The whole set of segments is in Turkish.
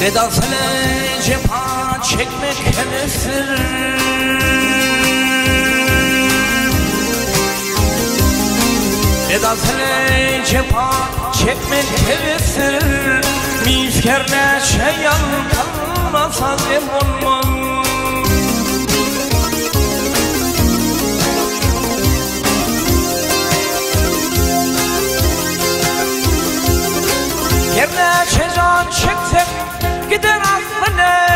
Vedasına cepha çekmek hevestir. Vedasına cepha çekmek hevestir. Mifkerle şeyyan kalmasa olmaz. Yerine çecan çeksek gider aklına.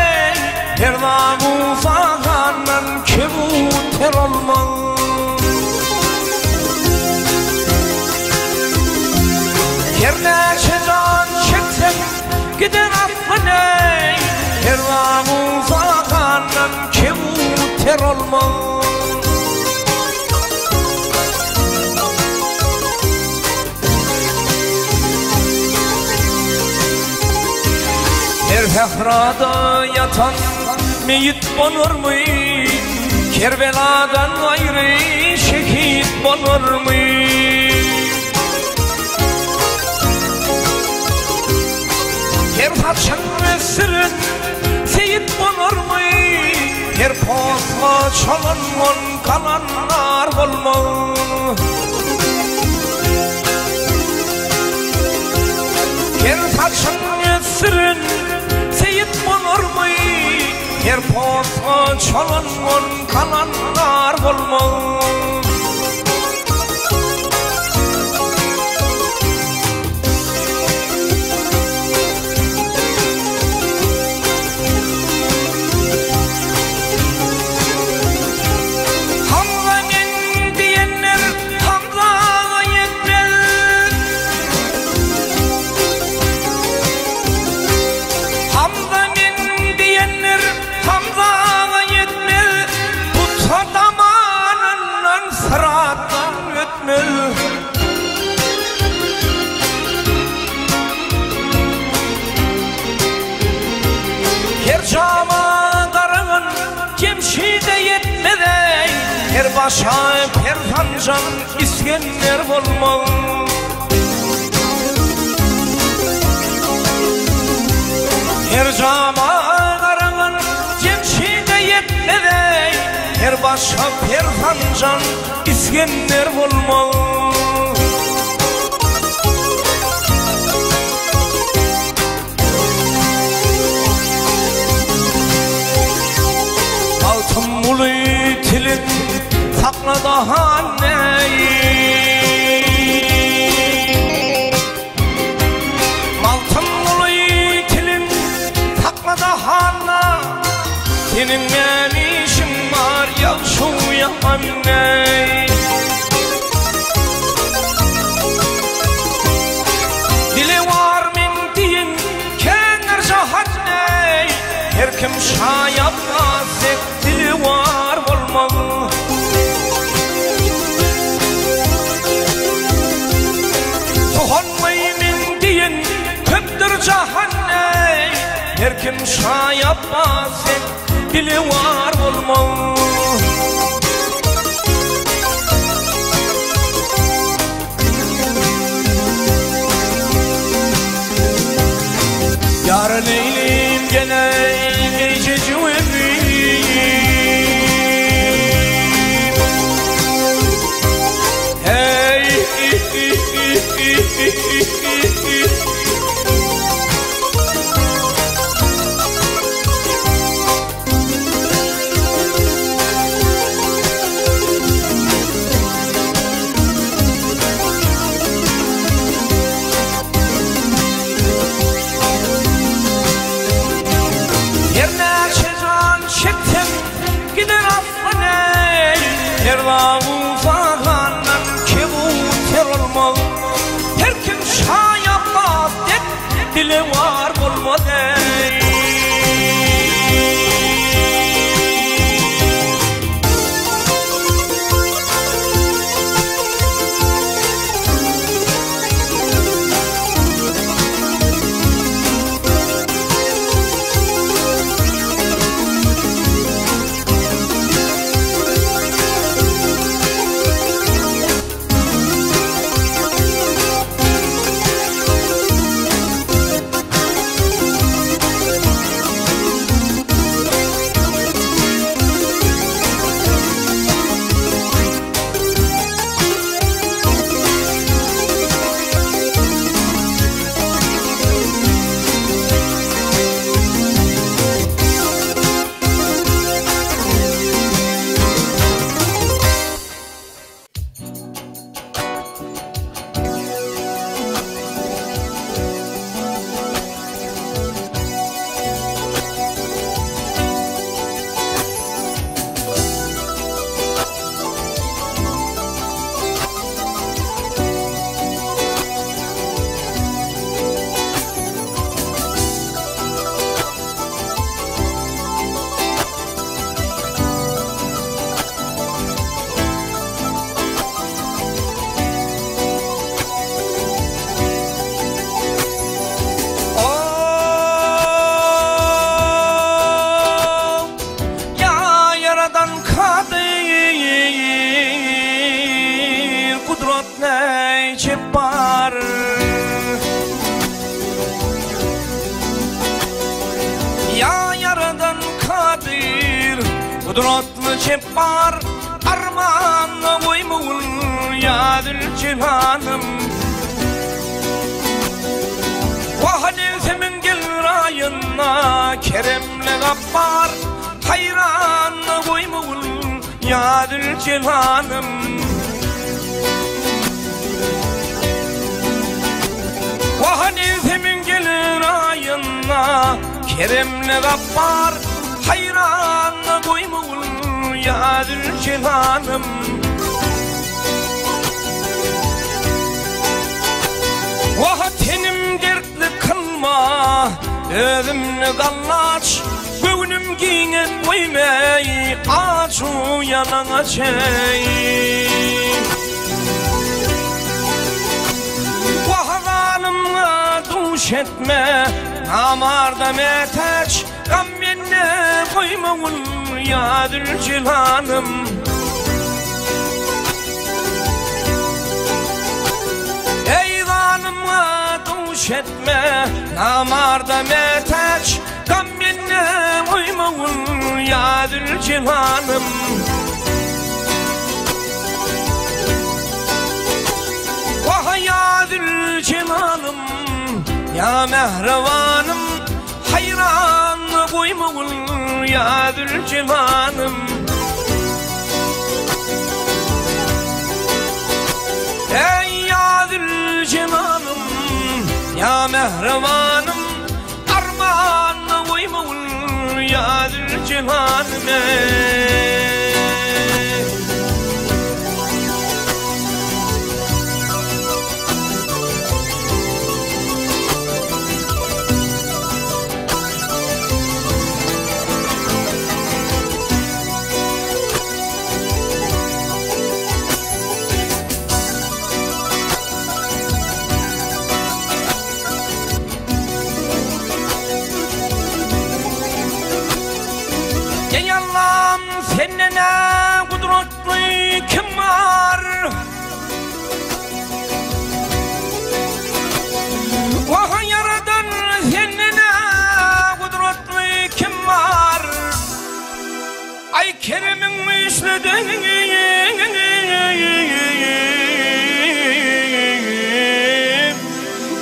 Perdamı fahandan kebuter olmaz. Yerine çecan çeksek gider aklına. Perdamı fahandan kebuter olmaz. Her fehrada yatan meyit olur mu? Kerbeladan ayrı şehit olur mu? Her haçın ve sırın seyit olur mu? Her posla çalınman kalanlar olmaz. Her haçın ve sırın olur mu? Her posla çalınman kalanlar olmaz. Hamza men diyenler Hamza'ya yetmez. Hamza Hamza'ya yetmez. Bu zamanından sırattan ötmez. Her cama darığın cemşide yetmez. Her başa perfancan İskender olmaz. Her cama her başa perfancan İskender olmaz. Altın mulu tilin sakla daha neyi? Altın mulu tilin sakla daha ne? Senin ne işin var ya şu ya anne? Dili var min diyin kenar cahanne. Her kim şayapmaz dili var olmaz. Soğanmayı min diyin köptür cahanne. Her kim şayapmaz dili var olmaz. Yarın eyleyim gene gece cüvebiyim. Hey gider affına. Her dağın fahandan kebuter olmaz. Her kim şayapmaz dili var olmaz. Kudretli cebbar armanla koymul yadır cihanım. Vahadevsemin gel rayına keremle gaffar hayranla koymul yadır cihanım. Vahadevsemin gel rayına keremle gaffar hayranla koymul yadır cihanım. Vaha tenim dertli kılma özümni gallaç göğnüm giyinip koymay açu yanana çey. Vaha zanımla duş etme namarda meteç gam menne koymağul yadır cihanım. Ey zanımla duş etme namarda meteç gam menne koymağul yadır cihanım. Vah yadır cihanım ya mehrevanım hayran koymağul yadır cihanım. Ey yadır cihanım ya mehrevanım armağan koymağul yadır cihanım. Ey Allah'ım seninle kudretli kim var? Vah yaradan seninle kudretli kim var? Ay Kerem'in işlediğin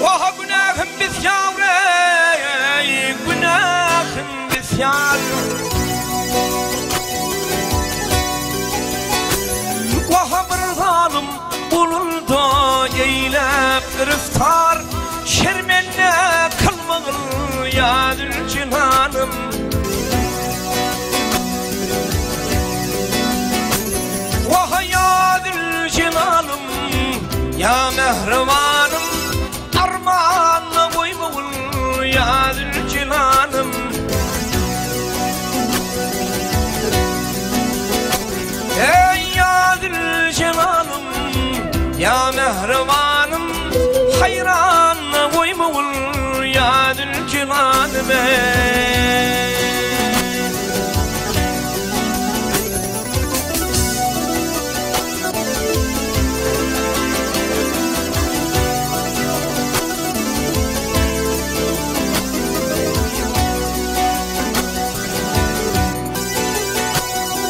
vah günahım bisyar, günahım bisyar. Vaha bir zalim bulundu eylep griftar şermenle kılmağıl yadır cihanım. Vaha yadır cihanım ya mehrevanım armağanla koymağıl yadır cihanım. Ey yadır cihanım ya mehrevanım hayran koymağul yadır cihanım.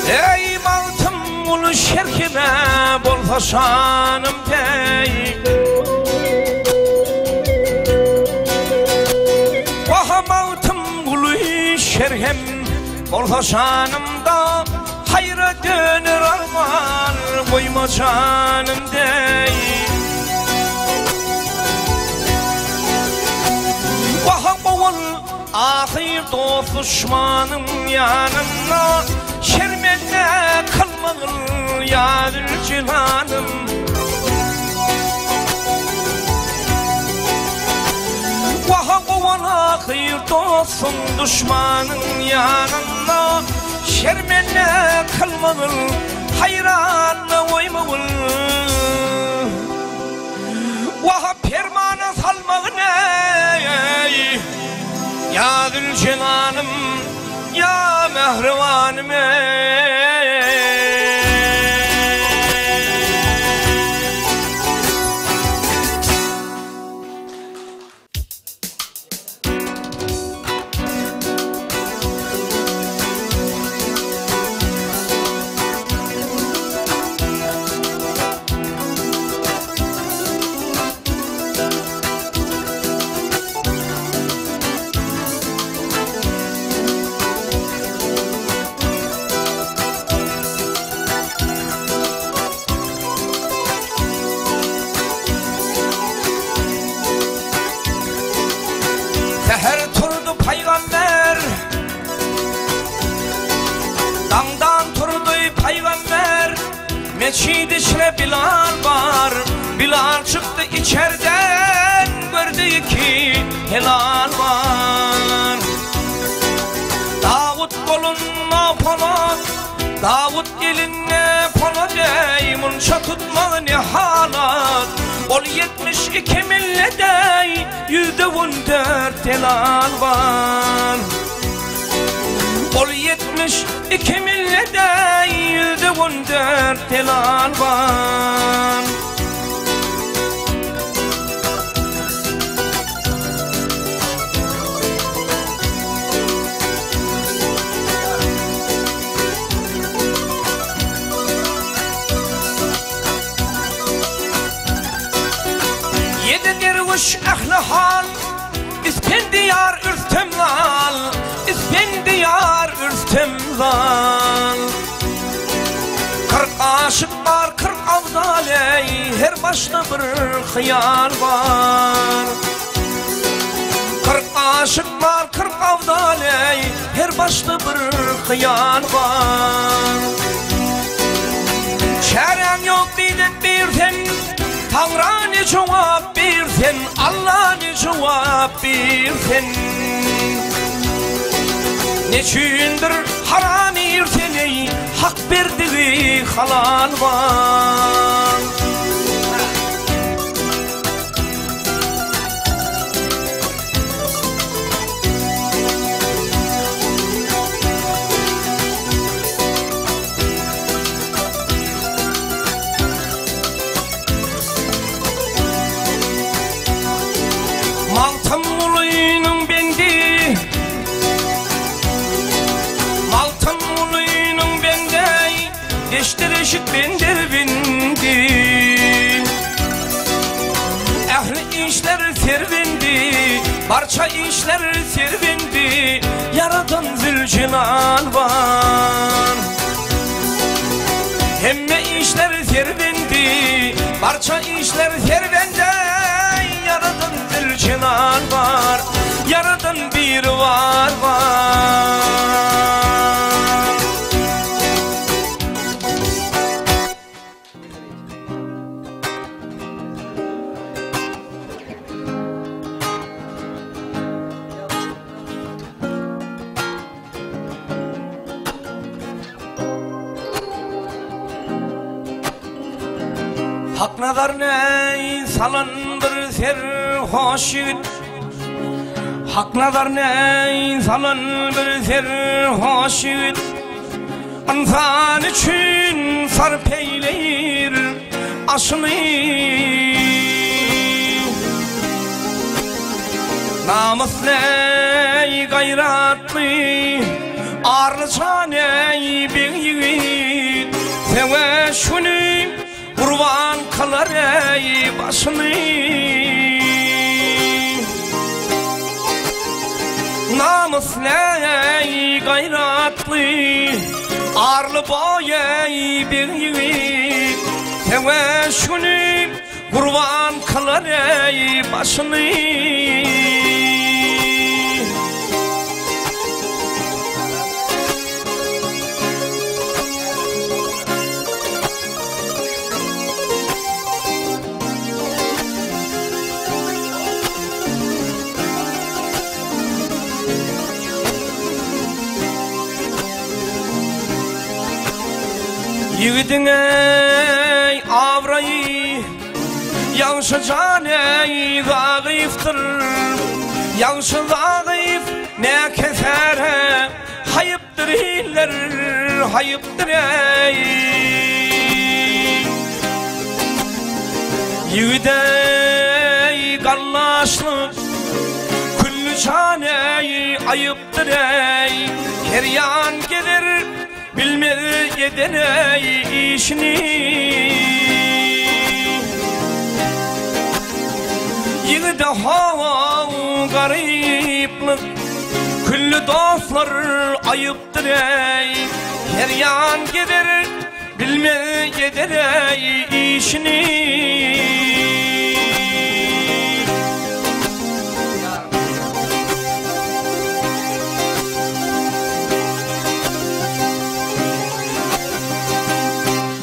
Ey mantım ulu şerhime bolsa şanım dey. Vaha mantım ulu şerhim bolsa şanımda hayra dönür arman koyma canım dey. Vaha bol ahir dost düşmanım yanımda şermenle kılmağıl yadır cihanım. Vaha kovan ahir dostum düşmanın yanında şermenle kılmağıl hayranla koymağıl. Vaha permana salmağın ey yadır cihanım ya mehrevanım. Meçid içre Bilal var. Bilal çıktı içerden, gördü ki helal var. Davut kolunna polat, Davut eline polat, munça tutmağı ne halat. Ol 72 millete 114 helal var. Ol 72 millete 114 helal var. Yedi derviş ehli hal, İspendiyar ürtemlal, İspendiyar ürtemlal. 40 aşık var, 40 avdaley, her başta bir hıyal var. 40 aşık var, 40 avdaley, her başta bir hıyal var. Şeren yok bilet birden, Tanrı ne cevap birden, Allah ne cevap birden. Neçündür haram irteni, hak berdiği halal var. Maltam uluyunun bendi, Maltam uluyunun bende, Deştir eşit bendir bindi. Ehli işler servendi, Barça işler servendi, Yaradan Zülcelal var. Hemme işler servendi, Barça işler servendi, Yaradan Zülcelal var, Yaradan bir var. Hak nazar ney salındır serhoş yigit, Hak nazar ney salındır serhoş yigit. İnsan için sarf eyleyir aşını, namus ney gayratlı, arlıca ney bir yigit. Seve şunu kurban kalar ey başını, namus ey gayratlı, arlı boy ey bir yiğit. Seve şunu kurban kalar ey başını. Yiğidin ey avrayı, Yanşı can ey zayıftır, Yanşı zayıf ne kesere, Hayıptır iller, hayıptır ey. Yiğid ey gallaşlık, Küllü can ey ayıptır ey. Keryan gelir, bilmez gider ey işini. Yiğide hava gariplik, Küllü dostlar ayıptır ey. Keryan gider, bilmez gider ey işini.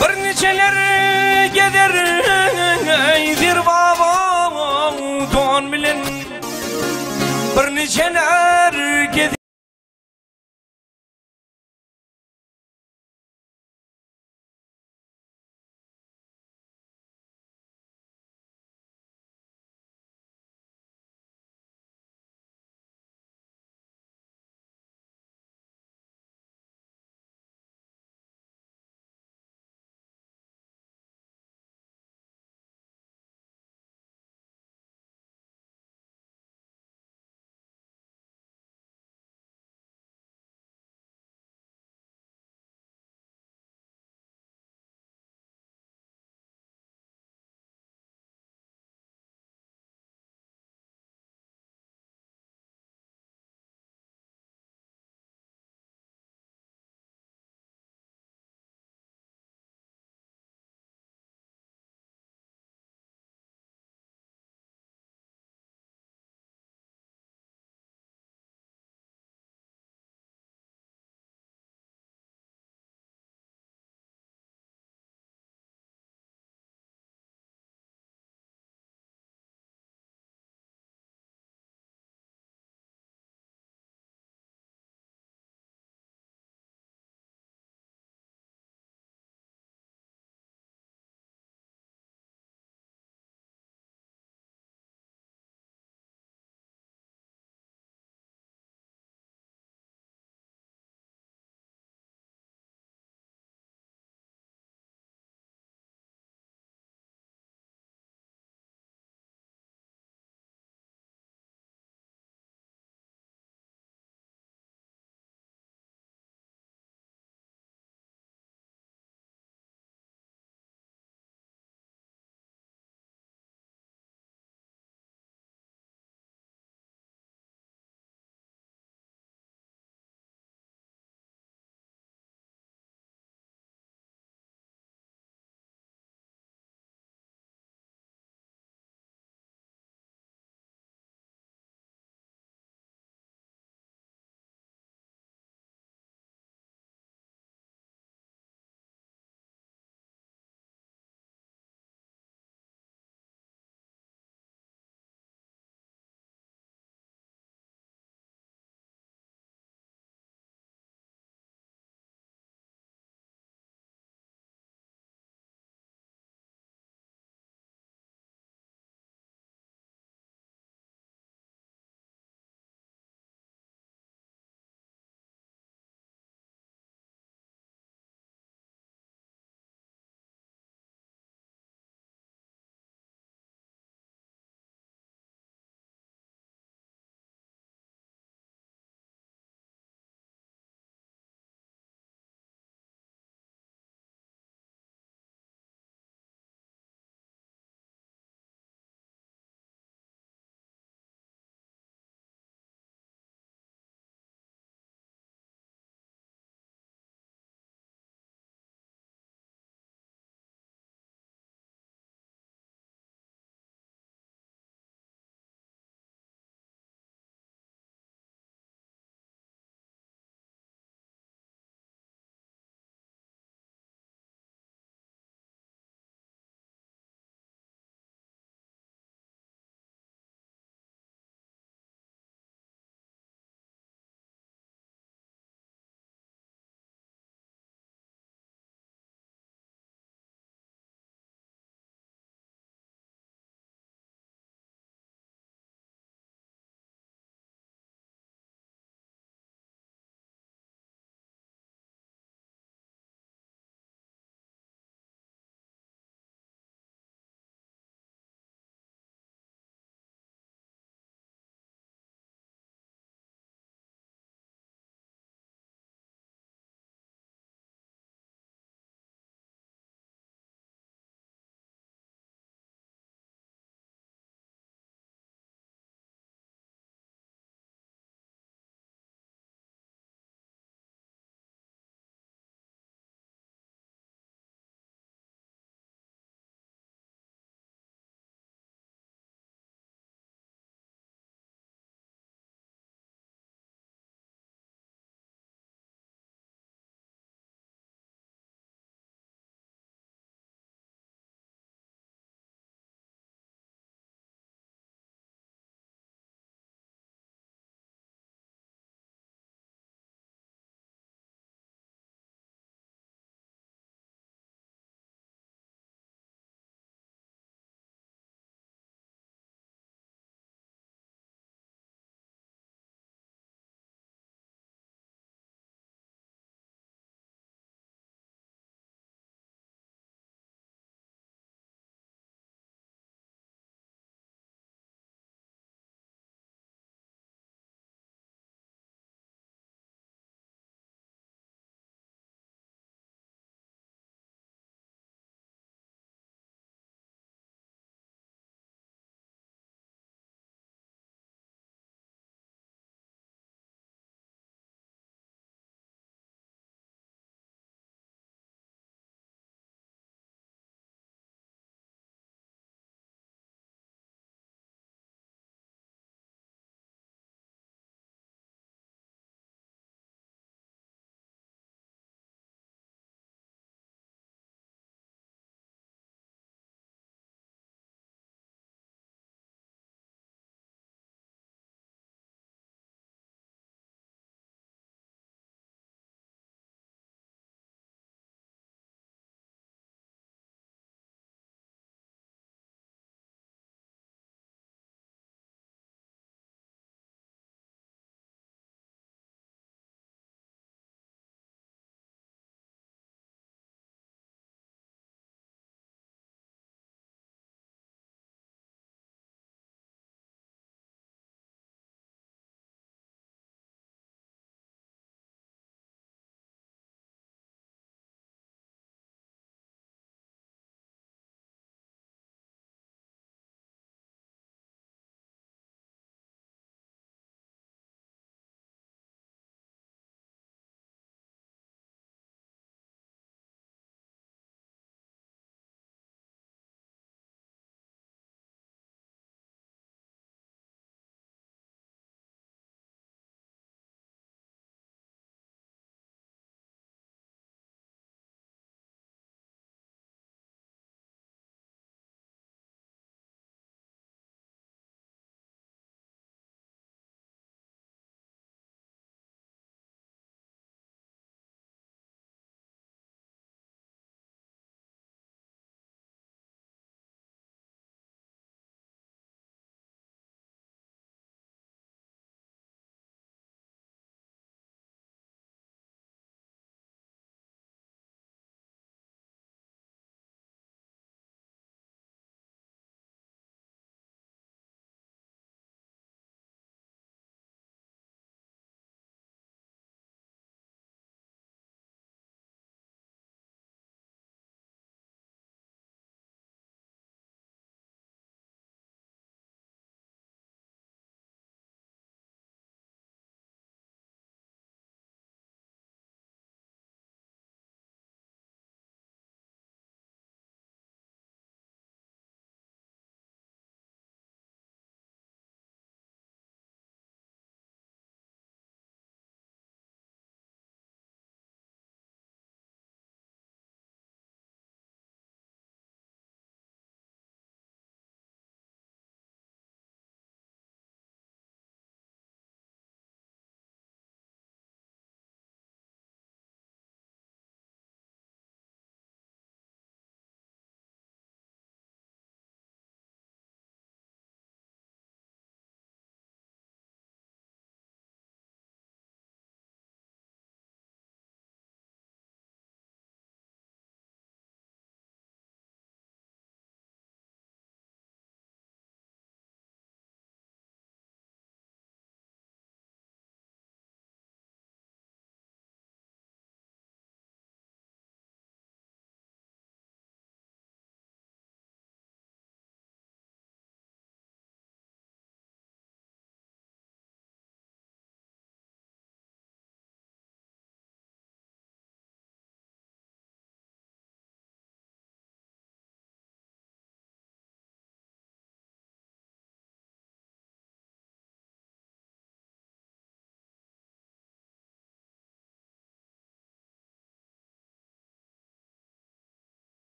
Bir niceler cenab